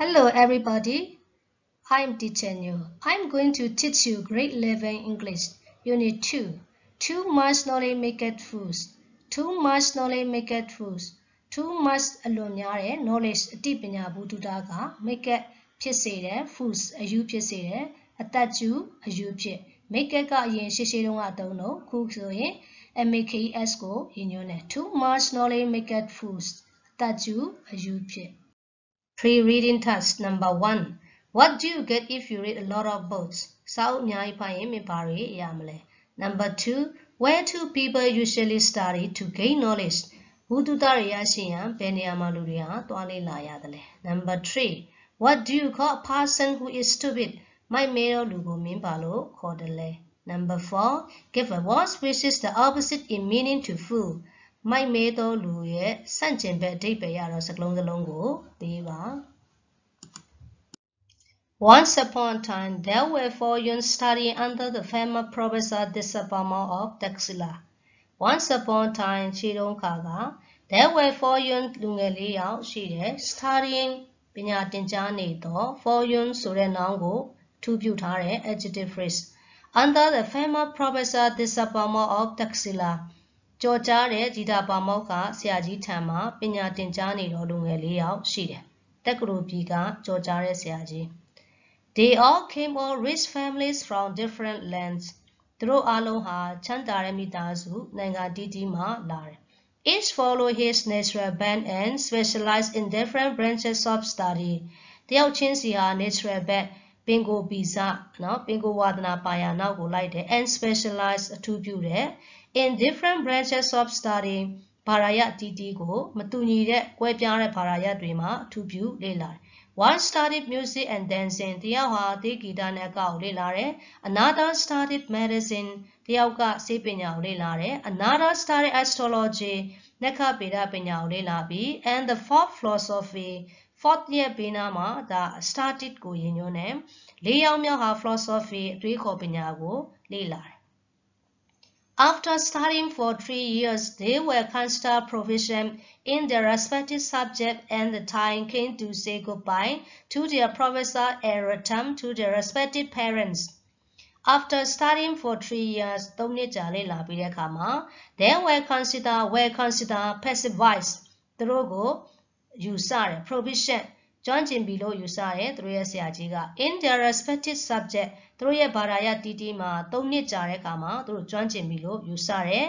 Hello everybody, I'm teacher New. I'm going to teach you grade 11 English, Unit 2. Too much knowledge maketh fools. Too much knowledge maketh fools. Too much အလွန်များတဲ့ knowledge အသိပညာဘူးတူတာက maketh ဖြစ်စေတယ် fools အယူဖြစ်စေတယ်အသက်ကျူအယူဖြစ် maketh ကအရင်ရှေ့ရှေ့တုန်းကအသုံးတော့ခုဆိုရင် makes ကိုရည်ညွှန်းတယ် Too much knowledge maketh fools အသက်ကျူအယူဖြစ် Pre-reading task number 1. What do you get if you read a lot of books? Number 2. Where do people usually study to gain knowledge? Number 3. What do you call a person who is stupid? Number 4. Give a word which is the opposite in meaning to fool. မိုက်မဲသောလူရဲ့စန့်ကျင်ဘက်အဓိပ္ပာယ်ရတော့စကလုံးကိုသိပါ Once upon a time, there were 4 youths studying under the famous professor Disappointment of Taxila. Once upon a time, ခြေတုံးခါက there were 4 youths လူငယ်4ယောက်ရှိတယ် studying ပညာသင်ကြားနေသော 4 youths ဆိုတဲ့နောင်ကိုထူးပြုထားတဲ့ adjective phrase under the famous professor Disappointment of Taxila.ကြော်ကြားတဲ့ဂျီတာပါမောက္ခဆရာကြီးထံမှာပညာသင်ကြားနေတော်လူငယ်4ယောက်ရှိတယ်။တက္ကသိုလ်ပြည်ကကြော်ကြားတဲ့ဆရာကြီး They all came all rich families from different lands. သူတို့အားလုံးဟာချမ်းသာတဲ့မိသားစုနိုင်ငံတီးတီးမှလာတယ်။ Each followed his natural bent and specialized in different branches of study. တယောက်ချင်းစီဟာ natural bent ပင်ကိုဗီဇနော်ပင်ကိုဝါဒနာပါရနောက်ကိုလိုက်တယ် and specialized အထူးပြုတယ်In different branches of study, ဘာသာရပ်တီးတီးကိုမတူညီတဲ့ကွဲပြားတဲ့ဘာသာရပ်တွေမှာအထူးပြုလေ့လာတယ် One studied music and dancing, တယောက်ဟာတေးဂီတနဲ့အကကိုလေ့လာတယ် Another studied medicine, တယောက်ကဆေးပညာကိုလေ့လာတယ် Another studied astrology, နက္ခဗေဒပညာကိုလေ့လာပြီး and the fourth philosophy, fourth ရဲ့ဘေးနားမှာဒါ studied ကိုရည်ညွှန်းတယ် ၄ ယောက်မြောက်ဟာ philosophy အတွေးခေါ်ပညာကိုလေ့လာတယ် After studying for 3 years, they were considered proficient in their respective subject and the time came to say goodbye to their professor and return to their respective parents. After studying for 3 years, 3 နှစ်ကြာလေ့လာပြီးတဲ့အခါမှာ they were considered passive voice. သူတို့ကိုယူဆတယ် proficient ကျွမ်းကျင်ပြီလို့ယူဆတယ်သူတို့ရဲ့ဆရာကြီးက in their respective subject သူတို့ရဲ့ဘာသာရပ်တီးတီးမှာ3နှစ်ကြာတဲ့အခါမှာသူတို့ကျွမ်းကျင်ပြီလို့ယူဆတယ်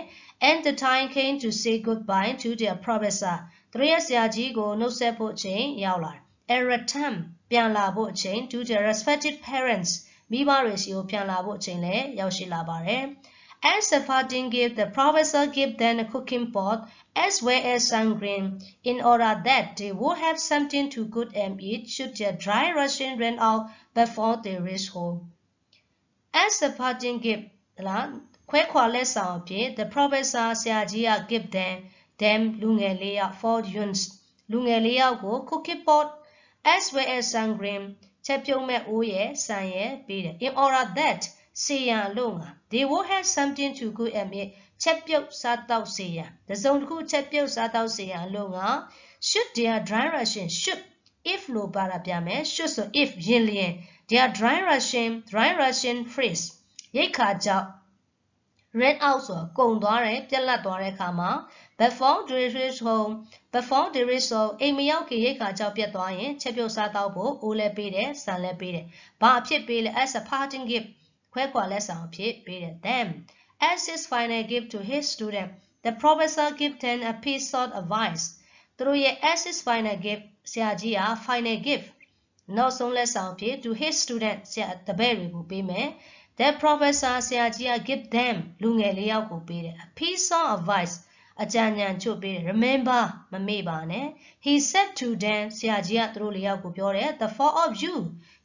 and the time came to say goodbye to their professor သူတို့ရဲ့ဆရာကြီးကိုနှုတ်ဆက်ဖို့အချိန်ရောက်လာတယ် and return ပြန်လာဖို့အချိန် to their respective parents မိဘတွေစီကိုပြန်လာဖို့အချိန်လည်းရောက်ရှိလာပါတယ် As a parting gift, the professor gave them a cooking pot as well as some grain in order that they would have something to cook and eat should their dry ration run out before they reach home. As a parting gift,ခွဲခွာလက်ဆောင်အဖြစ် the professor ဆရာကြီးက give them လူငယ်4ယောက် 4 youths လူငယ်4ယောက်ကို cooking pot as well as some grain ချက်ပြုတ်မဲ့အိုးရဲ့ဆန်ရဲ့ပေးတယ် in order that စေရန်လို့ငါ they will have something to cook and eat ချက်ပြုတ်စားတောက်စေရန်တစုံတစ်ခုချက်ပြုတ်စားတောက်စေရန်လို့ငါ should their dry ration should if လို့ပါတာပြမယ် should ဆို if ရင်လျင် their dry ration phrase ရိတ်ခါကြောင့် ran out ဆိုကုန်သွားတယ်ပြတ်လတ်သွားတဲ့အခါမှာ before they reach home အိမ်မရောက်ခင်ရိတ်ခါကြောင့်ပြတ်သွားရင်ချက်ပြုတ်စားတောက်ဖို့အိုးလည်းပေးတယ်ဆန်လည်းပေးတယ်ဘာအဖြစ်ပေးလဲ as a parting gift ခွဲခွာလက်ဆောင်အဖြစ်ပေးတယ် them as his final gift to his student the professor gave them a piece of advice သူတို့ရဲ့ as his final gift ဆရာကြီးက final gift နောက်ဆုံးလက်ဆောင်အဖြစ် to his student ဆရာတပည့်တွေကိုပေးမယ် the professor ဆရာကြီးက give them လူငယ်4ယောက်ကိုပေးတယ် a piece of advice အကြံဉာဏ်ချုပ်ပေးတယ် remember မမေ့ပါနဲ့ he said to them ဆရာကြီးကသူတို့4ယောက်ကိုပြောတယ် the four of you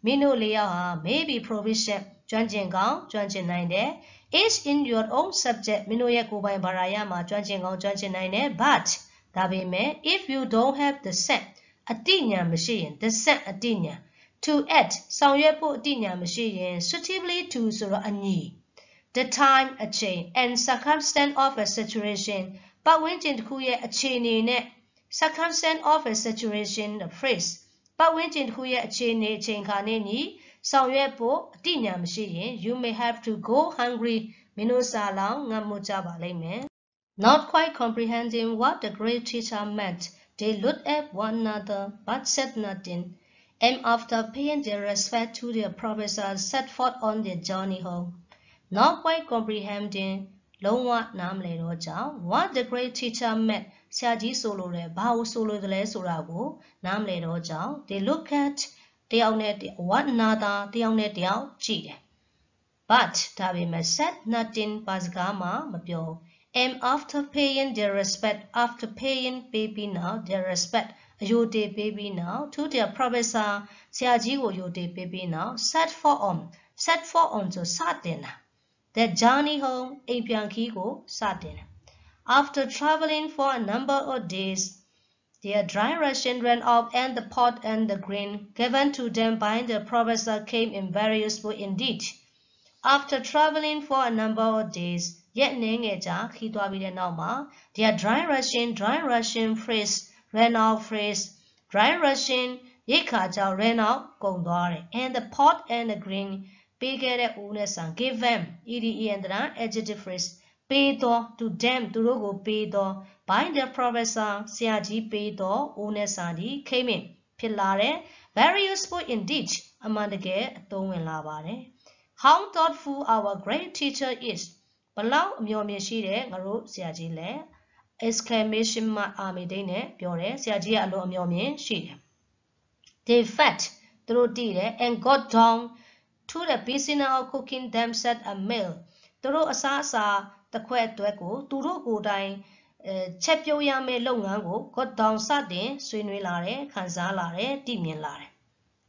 မင်းတို့4ယောက်ဟာ may be proficient ကျွမ်းကျင်ကောင်းကျွမ်းကျင်နိုင်တယ် each in your own subject မင်းတို့ရဲ့ကိုယ်ပိုင်ဘာသာရပ်မှာကျွမ်းကျင်ကောင်းကျွမ်းကျင်နိုင်တယ် but ဒါပေမဲ့ if you don't have the sense အတိညာမရှိရင် the sense အတိညာ to act ဆောင်ရွက်ဖို့အတိညာမရှိရင် suitably to ဆိုတော့အညီ the time အချိန် and circumstance of a situation ပတ်ဝန်းကျင်တစ်ခုရဲ့အခြေအနေနဲ့ circumstance of a situation the phrase ပတ်ဝန်းကျင်တစ်ခုရဲ့အခြေအနေအချိန်ခါနဲ့ညီဆောင်ရွက်ဖို့အတိညာမရှိရင် you may have to go hungry မင်းတို့စာလောင်ငတ်မှုကြပါလိမ့်မယ် Not quite comprehending what the great teacher meant, they looked at one another but said nothing, and after paying their respect to their professor, set forth on their journey home. Not quite comprehending လုံးဝနားမလည်တော့ကြောင့် what the great teacher meant ဆရာကြီးဆိုလိုတယ်ဘာကိုဆိုလိုတယ်လဲဆိုတာကိုနားမလည်တော့ကြောင့် they look at တယောက်နဲ့ one another တယောက်နဲ့တယောက်ကြည့်တယ် but ဒါပေမဲ့ said nothing ဘာစကားမှမပြော and after paying their respect after paying ပေးပြီးနောက် their respect အယုဒေပေးပြီးနောက် to their professor ဆရာကြီးကိုယုဒေပေးပြီးနောက် set for on ဆိုစတင်တာ the journey home အိမ်ပြန်ခီးကိုစတင်တာ after traveling for a number of days their dry ration ran off and the pot and the grain given to them by the professor came in very useful indeed after traveling for a number of days ရက်နေငယ်ကြာခီးသွားပြီးတဲ့နောက်မှာ their dry ration phrase ran out phrase dry ration ရိတ်ခါကြောင့် ran out ကုန်သွားတယ် and the pot and the grain ပေးခဲ့တဲ့ဦးနဲ့ဆန် given ed adjective phrase ပေးသော to them သူတို့ကိုပေးသော by the professor ဆရာကြီးပေးသောဦးနဲ့ဆန်ဒီ came in ဖြစ်လာတယ် very useful indeed အမှန်တကယ်အသုံးဝင်လာပါတယ် how thoughtful our great teacher is ဘလောက်အမျှော်မြင်ရှိတဲ့ငါတို့ဆရာကြီးလဲ exclamation mark အာမီဒိတ်နဲ့ပြောတယ်ဆရာကြီးကအလွန်အမျှော်မြင်ရှိတယ် they fed သူတို့တည်တယ် and got down to the business of cooking themselves a meal သူတို့အစားအစာတစ်ခွက်အတွက်ကိုသူတို့ကိုယ်တိုင်ချက်ပြုတ်ရမယ့်လုပ်ငန်းကို got down စတင်ဆွေးနွေးလာတယ်ခံစားလာတယ်တည်မြင်လာတယ်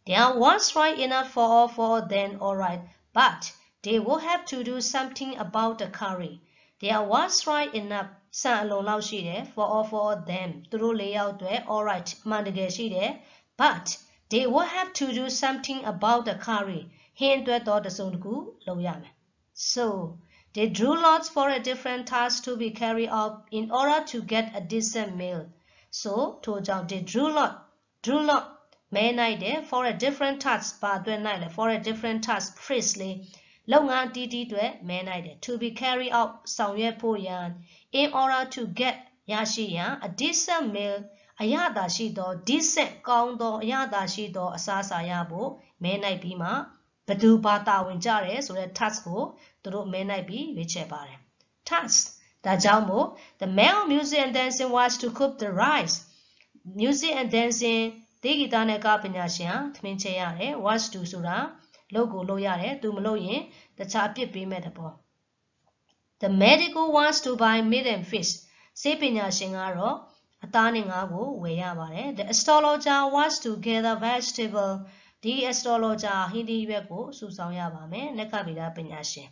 There was right enough for all four then all right but they will have to do something about the curry there was right enough ဆန်အလုံးလောက်ရှိတယ် for all four of them သူတို့၄ယောက်အတွက် all right မှန်တကယ်ရှိတယ် but they will have to do something about the curry ဟင်းအတွက်တော့တစုံတစ်ခုလုပ်ရမယ် so they drew lots for a different task to be carried out in order to get a decent meal so ထို့ကြောင့် they drew lot မဲနိုင်တယ် for a different task ဘာအတွက်နိုင်လဲ for a different task phrase လေးလုပ်ငန်းတီးတီးအတွက်မဲနိုင်တယ် to be carried out ဆောင်ရွက်ဖို့ရန် in order to get ရရှိရန် a decent meal အရသာရှိသော decent ကောင်းသောအရသာရှိသောအစားအစာရဖို့မဲနိုင်ပြီးမှဘသူဘာတာဝန်ကြတယ်ဆိုတဲ့ task ကိုသူတို့မဲနိုင်ပြီးရွေးချယ်ပါတယ် task ဒါကြောင့်မို့ the male music and dancing was to cook the rice music and dancing တေးဂီတနဲ့ကပညာရှင်သမင်းချဲရတယ် was to ဆိုတာလုပ်ကိုလုပ်ရတယ်သူမလုပ်ရင်တခြားအပြစ်ပေးမဲ့တဲ့ပေါ့ the medical was to buy meat and fish ဆေးပညာရှင်ကတော့အသားနဲ့ငါးကိုဝယ်ရပါတယ် the astrologer was to gather vegetable ဒီ astrologer ဟင်းဒီရွက်ကိုစုဆောင်းရပါမယ်နက္ခဗေဒပညာရှင်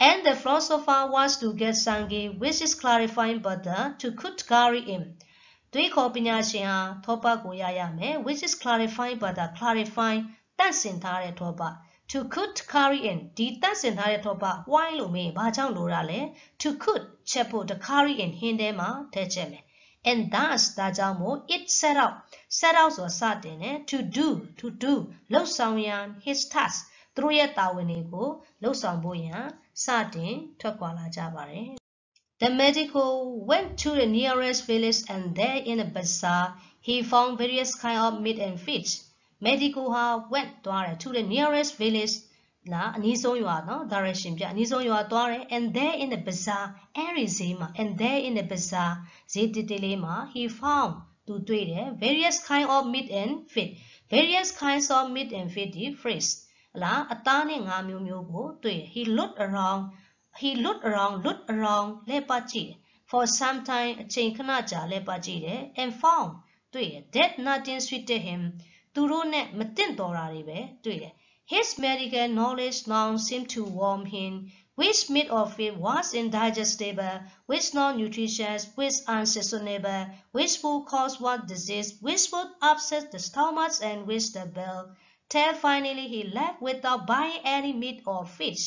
and the philosopher was to get sangi which is clarifying butter to cook curry in တွေးခေါ်ပညာရှင်ဟာထောပတ်ကိုရရမယ် which is clarifying butter clarifying တန့်စင်ထားတဲ့ထောပတ် to cook curry in ဒီတန့်စင်ထားတဲ့ထောပတ် why လို့မေးဘာကြောင့်လိုတာလဲ to cook ချက်ဖို့ the curry in ဟင်းထဲမှာထည့်ချက်မယ် and thus ဒါကြောင့်မို့ it set out ဆိုတာစတင်တယ် to do လှုပ်ဆောင်ရန် his task သူတို့ရဲ့တာဝန်တွေကိုလှုပ်ဆောင်ဖို့ရန်စတင်ထွက်ခွာလာကြပါတယ် The medical went to the nearest village and there in a bazaar he found various kind of meat and fish medical ဟာ went သွားတယ် to the nearest village လာအနီးဆုံးရွာနော် direction ပြအနီးဆုံးရွာသွားတယ် and there in the bazaar အဲဒီဈေးမှာ and there in the bazaar ဈေးတိတိလေးမှာ he found သူတွေ့တယ် various kind of meat and fish various kinds of meat and fish ဒီ phrase လာအသားနဲ့ငါးမျိုးမျိုးကိုတွေ့တယ် he looked around လဲပတ်ကြည့်တယ် for some time အချိန်ခဏကြာလဲပတ်ကြည့်တယ် and found တွေ့တယ် that nothing suited him သူတို့နဲ့မတင့်တော်တာတွေပဲတွေ့တယ် his medical knowledge now seemed to warm him which meat or fish was indigestible which non-nutritious which unseasonable which would cause what disease which would upset the stomach and which the bell till finally he left without buying any meat or fish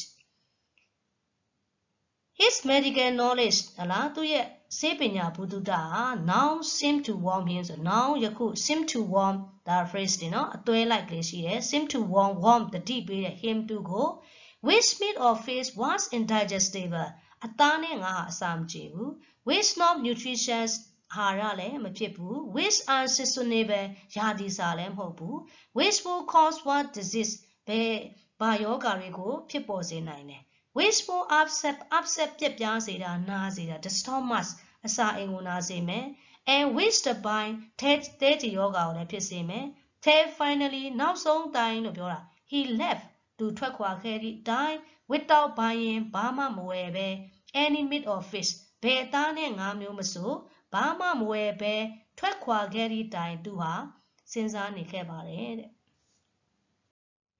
his medical knowledge ဟလားသူရဲ့ Sepinya Buddha now seem to warm him. So now Yaku seem to warm that phrase, a toy like this, seem to warm the deep him to go. Waste meat or fish was indigestible. Atane nga asam jebu. Waste not nutritious harale mapipu. Waste unseasonable yadi salem hobu. Wasteful cause what disease be bayoga rego pipo nine. Wasteful upset pip yazida nazida the stomach asa inguna zeme. And waste by tet yoga or episeme. Ted finally now so dying of yora. He left to Twakwa die without buying Bama Moebe, any meat or fish. Betane Ngamumasu, Bama Moebe, Twakwa die duha, since I nikebare.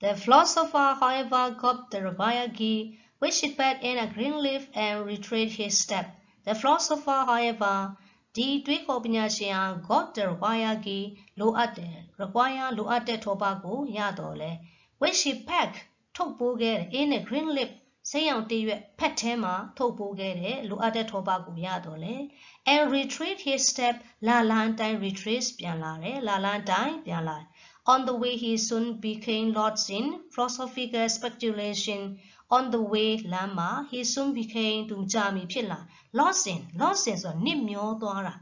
The philosopher, however, got the Ravayagi, which it bed in a green leaf and retraced his step. The philosopher, however, the Dwikopinashian got the Ravayagi, low at the tobacco, yadole, which he packed, took booger in a green leaf, sayang the petema, took booger, low at the tobacco, yadole, and retreat his step, la lantine retreats, pianlare, la lantine, pianlare. On the way, he soon became lost in philosophical speculation. On the way, Lama, he soon became Dumjami Pilla. Lost in so Nimyo Dwara.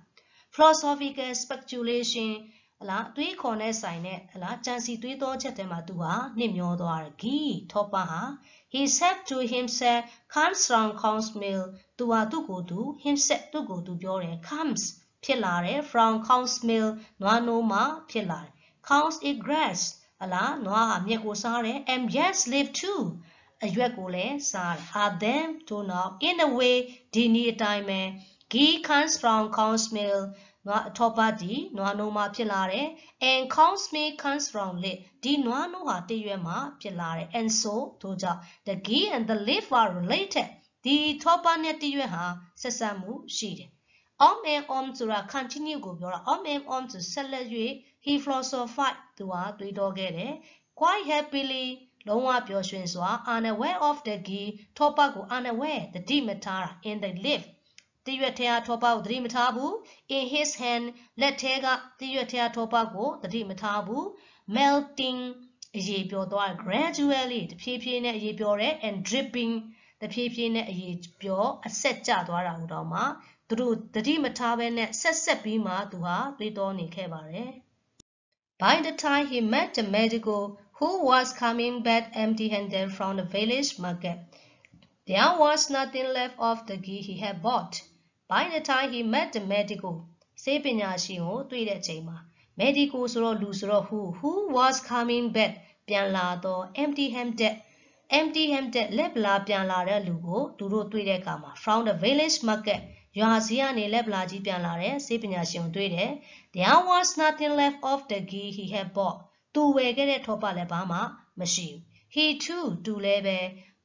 Philosophical speculation, la, 3 corner sign, la, Chansi 3 Chatema Dua, Nimyo Dwara, Gi, Topaha. He said to himself, comes from Counts Mill, Dua to go to, himself to go to Bore, comes, Pillare, from Counts Mill, Noanoma, Pillare. Counts it grass, ala, noa, miekosare, and yes, live too. A yuekole, sar, are them to now, in a way, dini time, gi comes from Counts Mill, noa, topadi, noa noma pilare, and Counts Mill comes from lit, di noa noa teyuema pilare, and so, toja, the gi and the leaf are related. The topa netiyueha, sesamu, shide. Om to continue go, om to celebrate. He philosophized to quite happily, Longa Pioshwinswa, unaware of the gi, Topago unaware, the Dimetara in the lift. Tiutea Topa Dimetabu, in his hand, Letega, Tiutea Topago, the Dimetabu, melting Yipio gradually, the Pipine Yipore, and dripping the Pipine Yipio, a set Jadwara Udoma, through the Dimetaben, set Bima to her, Lidoni Kebare. By the time he met the medico, who was coming back empty-handed from the village market, there was nothing left of the ghee he had bought. By the time he met the medico, Sepinashio, 3 တဲ့ချိန်မှာ medico ဆိုတော့လူဆိုတော့ who was coming back ပြန်လာတော့ empty-handed လက်ပလာပြန်လာတဲ့လူကိုသူတို့တွေ့တဲ့အခါမှာ from the village market ရွာစည်းကနေလက်ပလာကြီးပြန်လာတဲ့စေပညာရှင်ကိုတွေ့တယ် There was nothing left of the ghee he had bought သူဝယ်ခဲ့တဲ့ထောပတ်လည်းဘာမှမရှိဘူး He too သူလည်းပဲ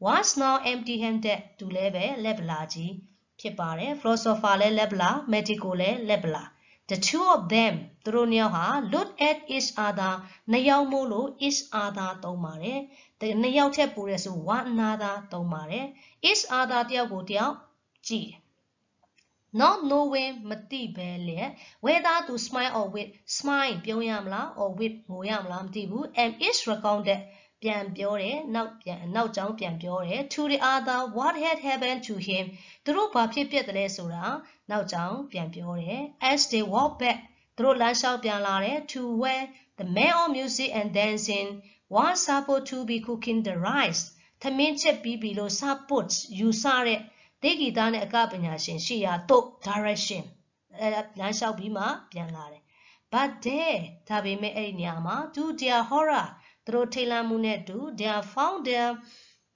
was now empty-handed သူလည်းပဲလက်ပလာကြီးဖြစ်ပါတယ် philosopher လည်းလက်ပလာ medico လည်းလက်ပလာ The two of them သူတို့နှစ်ယောက်ဟာ look at each other နှစ်ယောက်မို့လို့ each other သုံးပါတယ်နှစ်ယောက်ထက်ပိုတယ်ဆို one another သုံးပါတယ် each other တယောက်ကိုတယောက်ကြည့် Not knowing မသိပဲလေ whether to smile or with smile ပြုံးရမလား or with ငိုရမလားမသိဘူး and each recounted ပြန်ပြောတယ်နောက်ကြောင်းပြန်ပြောတယ် to the other what had happened to him သူတို့ဘာဖြစ်တယ်လဲဆိုတာနောက်ကြောင်းပြန်ပြောတယ် as they walk back သူတို့လမ်းလျှောက်ပြန်လာတယ် to where the man of music and dancing was supposed to be cooking the rice သမင်းချက်ပြီးပြီလို့ support ယူဆတဲ့တေဂီတာနဲ့အကပညာရှင်ရှိရာတို့ direction လမ်းလျှောက်ပြီးမှပြန်လာတယ် but there ဒါပေမဲ့အဲ့ဒီနေရာမှာ to their horror သူတို့ထိတ်လန့်မှုနဲ့တူ they found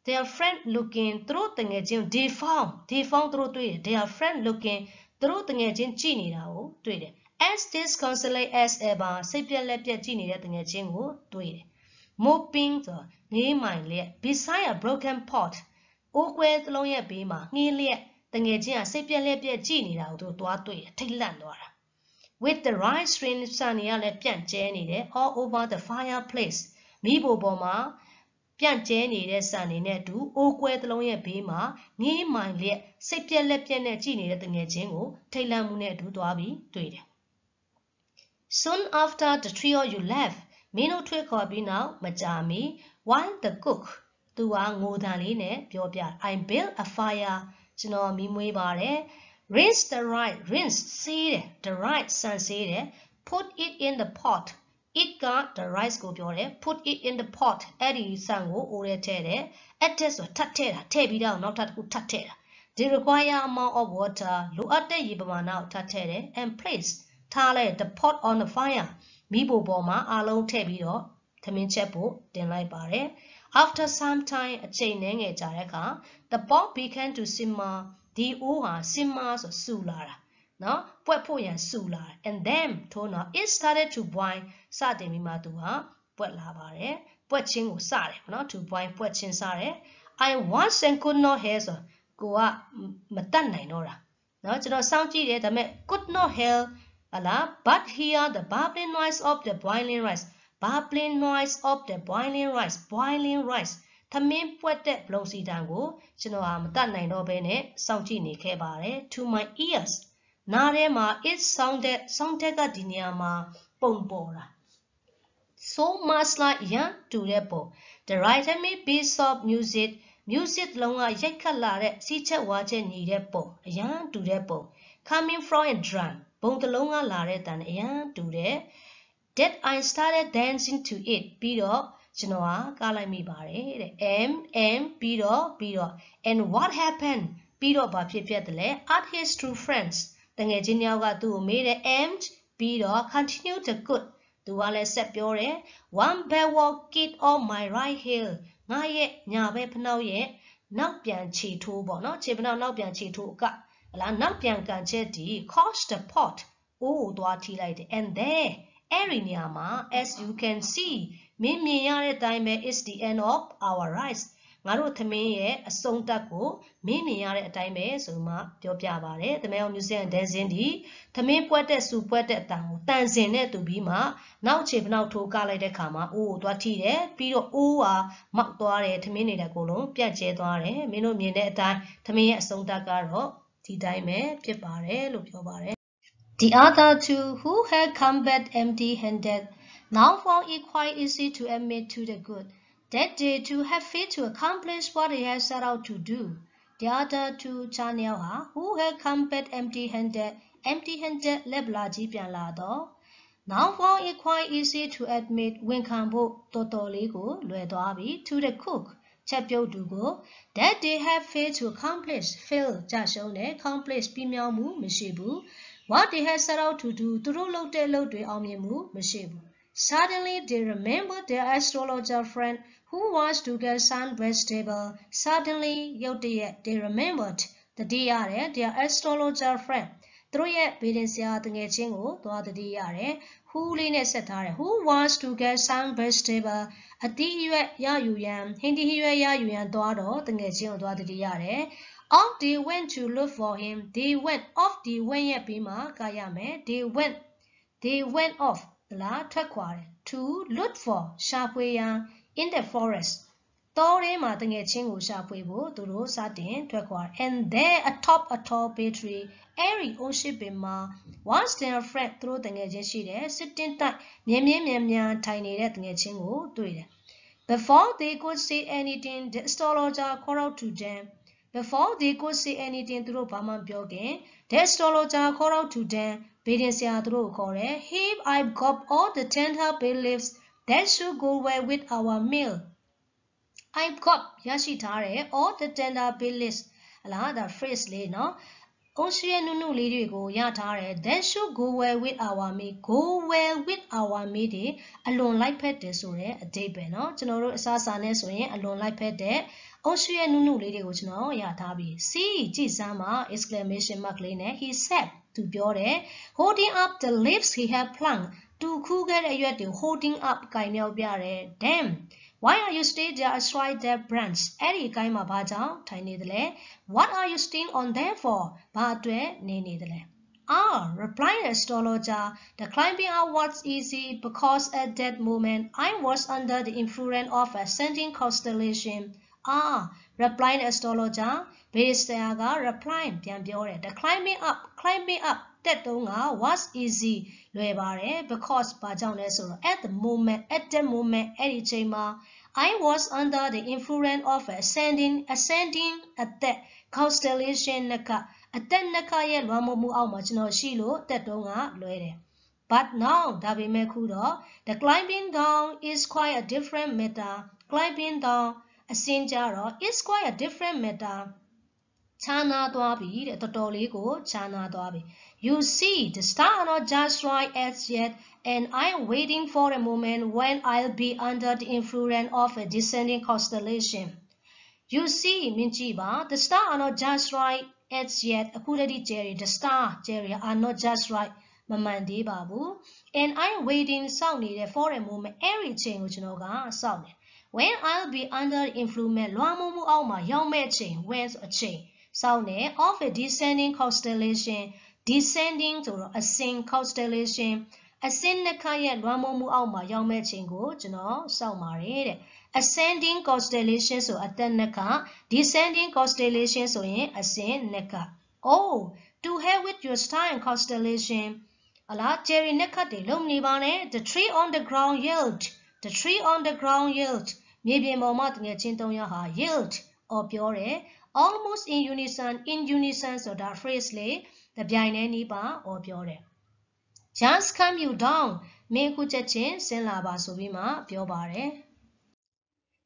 their friend looking သူတို့တငယ်ချင်း they found သူတို့တွေ့တယ် their friend looking သူတို့တငယ်ချင်းကြည့်နေတာကိုတွေ့တယ် as disconsolate as ever စိတ်ပြက်လက်ပြက်ကြည့်နေတဲ့တငယ်ချင်းကိုတွေ့တယ် moping ဆိုငေးမိုင်လျက် beside a broken pot အိုးကွဲသလုံးရဲ့ဘေးမှာငေးလျက်တငယ်ချင်းကစိတ်ပြက်လက်ပြက်ကြည့်နေတာကိုသူသွားတွေ့တယ်ထိတ်လန့်သွားတာ with the rice string စံနေရလဲပြန့်ကျဲနေတယ် all over the fireplace မိဘပေါ်မှာ ပြန်ကျဲနေတဲ့ဆန်နေနဲ့တူအိုးကွဲသလုံးရဲ့ဘေးမှာငေးမိုင်လျက်စိတ်ပြက်လက်ပြက်နဲ့ကြည်နေတဲ့တငယ်ချင်းကိုထိတ်လန့်မှုနဲ့အတူသွားပြီးတွေ့တယ် Soon after the three of you left မင်းတို့ထွက်ခေါ်ပြီးနောက်မကြာမီ while the cook သူကငိုတန်လေးနဲ့ပြောပြ I built a fire ကျွန်တော်မီးမွေးပါတယ် rinse the rice rinse ဆေးတယ် the rice ဆန်ဆေးတယ် put it in the pot it က the rice ကိုပြောတယ် put it in the pot အဲ့ဒီဆန်ကိုအိုးထဲထည့်တယ် add ဆိုထပ်ထည့်တာထည့်ပြီးတော့နောက်ထပ်တစ်ခုထပ်ထည့်တာ the required amount of water လိုအပ်တဲ့ရေပမာဏကိုထပ်ထည့်တယ် and place ထားလိုက် the pot on the fire မီးဖိုပေါ်မှာအားလုံးထည့်ပြီးတော့သမင်းချက်ဖို့တင်လိုက်ပါတယ် after some time အချိန်နည်းငယ်ကြာတဲ့အခါ the pot began to simmer ဒီအိုးဟာ simmer ဆိုဆူလာတာနော်ပွက်ဖို့ရန်ဆူလာ and then ထို့နောက် it started to boil စတင်ပြီးမှသူဟာပွက်လာပါတယ်ပွက်ချင်းကိုစတယ်နော် to boil ပွက်ချင်းစတယ် I was and could not hear ဆိုကိုကမတတ်နိုင်တော့တာနော်ကျွန်တော်စောင့်ကြည့်တယ်ဒါပေမဲ့ could not hear ဟလာ but hear the bubbling noise of the boiling rice bubbling noise of the boiling rice သမင်းပွက်တဲ့ဘလုံစီတန်ကိုကျွန်တော်မတတ်နိုင်တော့ဘဲနဲ့စောင့်ကြည့်နေခဲ့ပါတယ် to my ears နားထဲမှာ it sounded ကဒီနေရာမှာပုံပေါ်တာ so much like ရန်တူတဲ့ပုံ the rhythmic piece of music လုံးကရိုက်ခတ်လာတဲ့စီးချက်ဝါချက်ညီတဲ့ပုံအရန်တူတဲ့ပုံ coming from a drum ဘုံတစ်လုံးကလာတဲ့တန်အရန်တူတဲ့ that I started dancing to it ပြီးတော့ကျွန်တော်ကားလိုက်မိပါတယ်တဲ့ m ပြီးတော့ and what happened ပြီးတော့ဘာဖြစ်တယ်လဲ at his two friends တငယ်ချင်းယောက်ကသူ့ကိုမေးတယ် and ပြီးတော့ continue the good သူကလည်းဆက်ပြောတယ် one backward kick on my right heel ငါရဲ့ညာဘက်ဖနှောက်ရဲ့နောက်ပြန်ခြေထိုးပေါ့နော်ခြေဖနှောက်နောက်ပြန်ခြေထိုးကလားနောက်ပြန်ကန်ချက်ဒီ cost the pot အိုးကိုသွားထိလိုက်တယ် and there အဲ့ဒီနေရာမှာ as you can see မင်းမြင်ရတဲ့အတိုင်းပဲ is the end of our rice ငါတို့သမင်းရဲ့အဆုံးသတ်ကိုမင်းမြင်ရတဲ့အတိုင်းပဲဆိုမှပြောပြပါတယ်သမင်းအောင် music and dancing ဒီသမင်းပွက်တဲ့စူပွက်တဲ့အတန်ကိုတန်စင်နဲ့တူပြီးမှနောက်ခြေဖနှောက်ထိုးကလိုက်တဲ့ခါမှာအိုးကိုသွားထိတယ်ပြီးတော့အိုးဟာမောက်သွားတယ်သမင်းနေတဲ့အကုန်လုံးပြန့်ကျဲသွားတယ်မင်းတို့မြင်တဲ့အတိုင်းသမင်းရဲ့အဆုံးသတ်ကတော့ဒီတိုင်းပဲဖြစ်ပါတယ်လို့ပြောပါတယ် The other two who had come back empty-handed now found it quite easy to admit to the good that they too had failed to accomplish what they had set out to do. The other two channel who had come back empty-handed လက်လာကြီးပြန်လာတော့ now found it quite easy to admit ဝန်ခံဖို့တော်တော်လေးကိုလွယ်သွားပြီ to the cook ချက်ပြုတ်သူကို that they had failed to accomplish fail ကြရှုံးတယ် accomplish ပြီးမြောက်မှုမရှိဘူး what they had set out to do သူတို့လုပ်တဲ့အလုပ်တွေအောင်မြင်မှုမရှိဘူး Suddenly they remembered their astrologer friend who was to get some vegetable. Suddenly ရုတ်တရက် they remembered တတိရတယ် their astrologer friend သူတို့ရဲ့ဗေဒင်ဆရာတငယ်ချင်းကိုသွားတတိရတယ် who လေးနဲ့ဆက်ထားတယ် who was to get some vegetable အတိရွက်ရယူရန်ဟင်းဒီရွက်ရယူရန်သွားတော့တငယ်ချင်းကိုသွားတတိရတယ် off they went to look for him they went off they went ရဲ့ပြီးမှာကာရမယ် they went off လာထွက်ခွာတယ် to look for ရှာဖွေရန် in the forest တောထဲမှာတငယ်ချင်းကိုရှာဖွေဖို့သူတို့စတင်ထွက်ခွာ and there atop a tall bay tree every ocean ပင်မှာ was their friend သူတို့တငယ်ချင်းရှိတယ် sitting tight မြင်းထိုင်နေတဲ့တငယ်ချင်းကိုတွေ့တယ် before they could say anything the astrologer called out to them before they could say anything သူတို့ဘာမှပြောခင် the astrologer called out to them ဗေဒင်ဆရာသူတို့ကိုခေါ်တယ် Here I've got all the tender bay leaves that should go well with our meal I've got ရရှိထားတယ် all the tender bay leaves ဟလာဒါ phrase လေးနော်အိုရှိရဲ့နုနုလေးတွေကိုရထားတယ် that should go well with our meal go well with our meal ဒီအလွန်လိုက်ဖက်တယ်ဆိုတဲ့အဓိပ္ပာယ်နော်ကျွန်တော်တို့အစားအစာနဲ့ဆိုရင်အလွန်လိုက်ဖက်တဲ့အိုရှိရဲ့နုနုလေးတွေကိုကျွန်တော်ရထားပြီ see ကြည့်စမ်းပါ exclamation mark လေးနဲ့ he said သူပြောတယ် holding up the leaves he had plucked သူခူးခဲ့တဲ့အရွက်တွေ holding up ကင်မြောက်ပြတယ် damn why are you staying there astride that branch အဲ့ဒီအကိုင်းမှာဘာကြောင့်ထိုင်နေသလဲ what are you staying on there for ဘာအတွက်နေတယ်လဲ replied the astrologer, the climbing up was easy because at that moment I was under the influence of ascending constellation. Replied the astrologer, Beristayaga replied, the climbing up, that was easy. Because at that moment, Eddie Chema, I was under the influence of ascending at that constellation Naka. But now, the climbing down is quite a different matter. Climbing down, a sinjaro, is quite a different matter. Chana dwabi, the toliko, chana dwabi. You see, the stars are not just right as yet, and I am waiting for a moment when I'll be under the influence of a descending constellation. You see, Minchiba, the stars are not just right as yet. Akudadi Jerry, the star, Jerry, are not just right. Mamandi Babu. And I'm waiting soundly for a moment. Every change, soundly. When I'll be under influence, Luamumu Alma, young matching, when's a chain. Soundly of a descending constellation, descending to a sing constellation. A sin Nakaya, Luamumu Alma, young matching, go, sound married. Ascending constellations so Atanaka, descending constellations so in ascend Neka. Oh, to hell with your star and constellation. Allah Jerry Neka de Lumnibane, the tree on the ground yelled. The tree on the ground yelled. Maybe a moment near Chintonyaha yelled or pure, almost in unison so that phrase lay the Biananiba or pure. Just come you down, make Kuchin, Senlaba Subima, Piobare.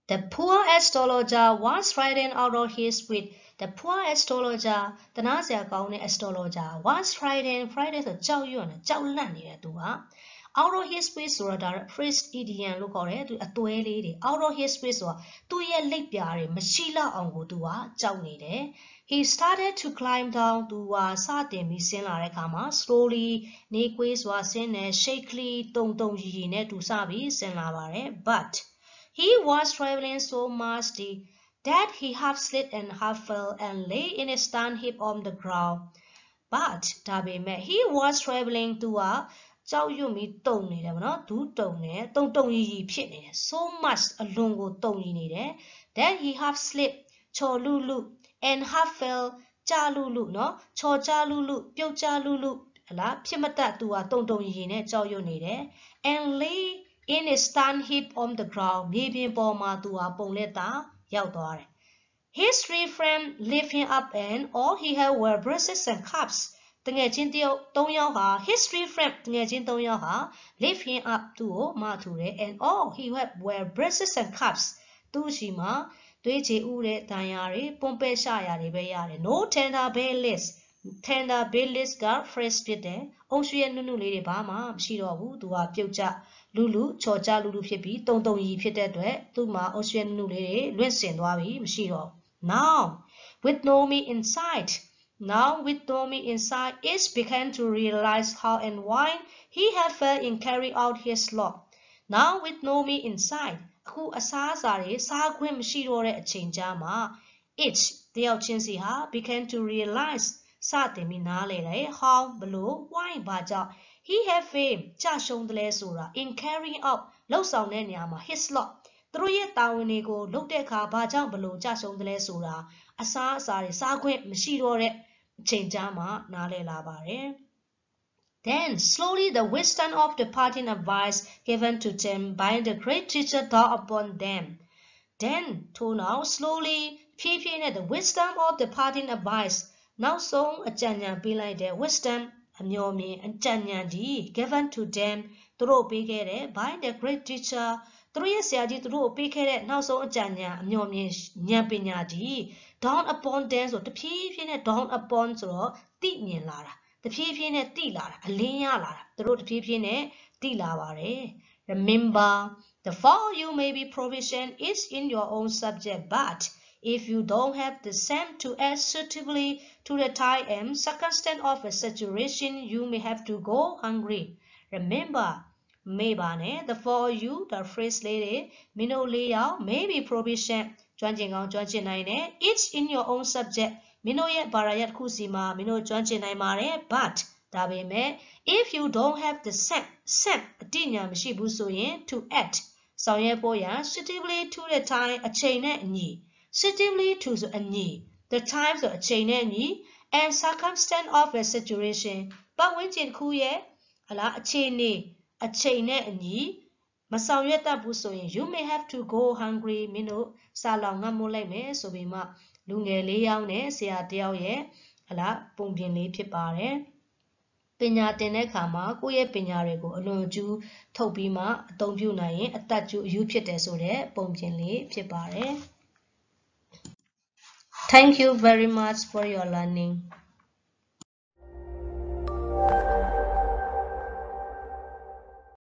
The poor astrologer was riding out of his wit. The poor astrologer, the Nazia County astrologer, was riding the Chow Yun, Chow Lani, out of his wit, so that first Indian look or to a 2 lady, out of his wit, 2 year late Piari, Machila Ongo Dua, Chow Nide. He started to climb down to Satemi Senlarekama, slowly, Nequis was in a shakily, Tong Yine to Sabi, Senlavare, but he was traveling so much that he half slid and half fell and lay in a stand heap on the ground. But he was traveling to a so much along that he half slipped, cholulu, and half fell, chalulu, no, chochalulu, pyojalulu, la pimata to a and lay in a stand heap on the ground, maybe Boma to a Poleta, Yaudore. His three friends lifted him up, and all he had were brushes and cups. His three friends lifted him up to Mature, and all he had were brushes and cups. Tushima, Tuichi Ure Tayari, Pompe Shayari Bayari, no tender bayless guard fresh pite, Oshia Nunu Lady Bama, Shiro, to a Pucha. Lulu, Chocha Lulu Pipi, Tonton Yi Pitetwe, Tuma Ocean Nule, Lucian Wabi, Mshiro. Now, with Nomi inside, each began to realize how and why he had failed in carrying out his law. Now, with Nomi inside, who Asasari, Sagwim Shirore Chinjama, each, the Chinsiha, began to realize Sateminale, how, below, why, Baja. He had fame, Chashon de Sura, in carrying out Losau Nenyama, his lot. 3 Tawinigo looked at Kabajan below Chashon de Sura, Asa Sari Sagwe, Mishidore, Chinjama, Nale Labare. Then slowly the wisdom of the parting advice given to them by the great teacher dawned upon them. Then, to now slowly, peeping at the wisdom of the parting advice, now so a Janya be like their wisdom. Amyomi and Janyadi given to them through Pigere by the great teacher. 3 years yadi through Pigere now so a Janya, Amyomi Nyapinyadi, down upon them so the Pipine down upon so Tinian Lara, the Pipine Tilara, Alina Lara, through the Pipine Tilavare. Remember, the fall you may be provision is in your own subject, but if you don't have the same to add suitably to the time and circumstance of a situation, you may have to go hungry. Remember, Maybane, the for you, the phrase lady, Mino Liao, may be provision, each in your own subject, Mino yet Barayat Kusima, Mino Mare, but if you don't have the set အတိညာမရှိဘူးဆိုရင် to act ဆောင်ရွက်ဖို့ရန် suitably to the time အချိန်နဲ့အညီ suitably to ဆိုအညီ the time ဆိုအချိန်နဲ့အညီ and circumstance of a situation ပတ်ဝန်းကျင်တစ်ခုရဲ့အခြေအနေအချိန်နဲ့အညီမဆောင်ရွက်တတ်ဘူးဆိုရင် you may have to go hungry မင်းတို့စာလောင်ငတ်မိုးလိုက်မယ်ဆိုပြီးမှလူငယ်လေးယောက်နဲ့ဆရာတစ်ယောက်ရဲ့ပုံပြင်လေးဖြစ်ပါတယ်ပညာသင်တဲ့အခါမှာကိုယ့်ရဲ့ပညာတွေကိုအလွန်အကျူးထုတ်ပြီးမှအသုံးပြုနိုင်ရင်အသက်ကျူးအယူဖြစ်တယ်ဆိုတဲ့ပုံပြင်လေးဖြစ်ပါတယ် Thank you very much for your learning